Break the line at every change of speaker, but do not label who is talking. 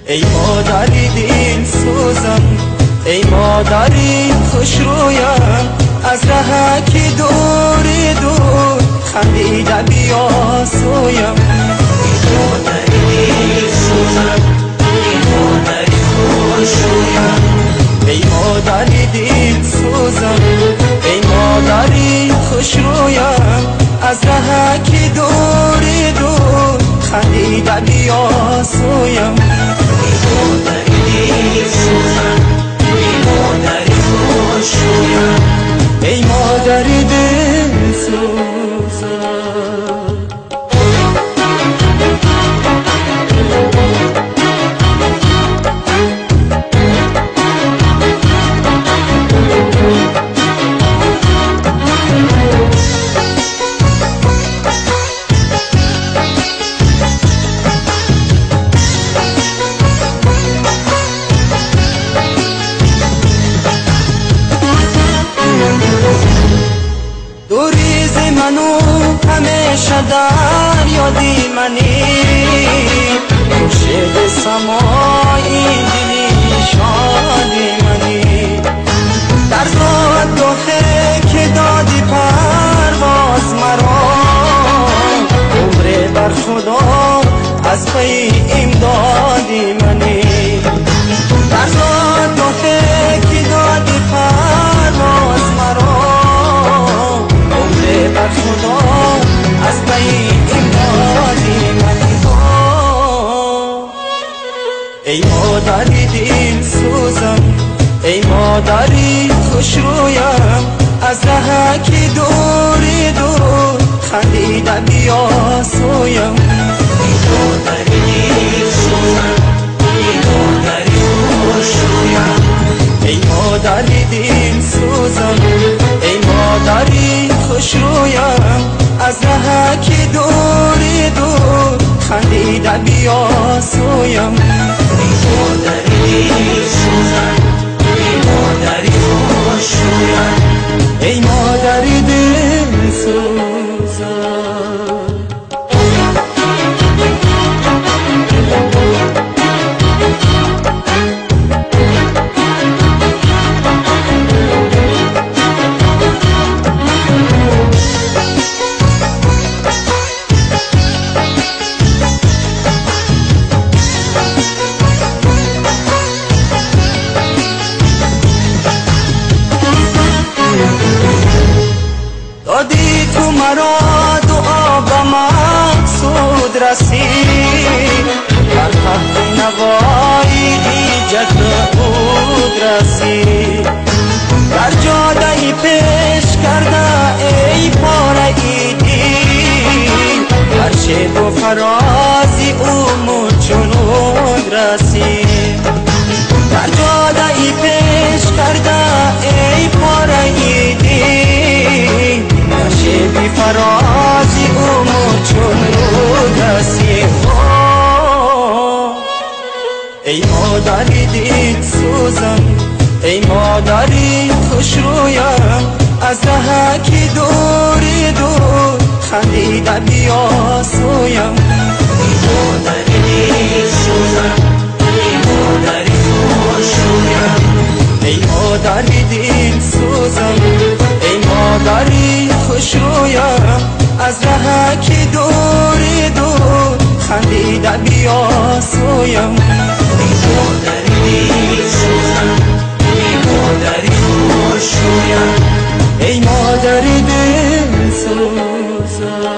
ای مادری دل سوزم، ای مادری خوش رویم، از ره که دور دور خندیده بیا سویم. ای مادری دل سوزم، ای مادری خوش رویم، ای مادری دل سوزم، ای مادری خوش رویم، از ره که دور دور خندیده بیا سویم. ای مادری دل سوزم، ای مادری خوش رویم، ای مادری دل سوزم. دوریز منو همیشه در یادی منی، خورشید سمایی دلی شادی منی، در دادگاهی که دادی پرواز مرا، عمر بر خدا از پی امدادی منی، در دادگاهی که دادی پرواز مرا، بر خدا از پی امدادی منی. ای مادری دل سوزم، ای مادری خوش رویم، از ره که دور دور خندیده بیا سویم. ای مادری دل سوزم، ای مادری خوش رویم، ای مادری دل سوزم، ای مادری خوش رویم، از ره که دور دور خندیده بیا سویم. ای مادری دل سوزم، ای مادری خوش رویم، ای مادری دل سوزم. دادی تو مرا دعا به مقصود رسید، بر تخت نوایی ایجاد بود رسید، در جاده پیش کرده ای پاره ایدی، هر شب و فرازی او چنود رسید، در جاده پیش کرده ای پاره ایدی، بی فرازی اومو چون رو دستی. ای مادری دل سوزم، ای مادری خوش رویم، از ره که دور دور خندیده بیا سویم. ای مادری دل سوزم، ای مادری خوش رویم، ای مادری دل سوزم، ای مادری خوش رویم، از ره که دور دور خندیده بیا سویم. ای مادری دل سوزم، ای مادری خوش رویم، ای مادری دل سوزم.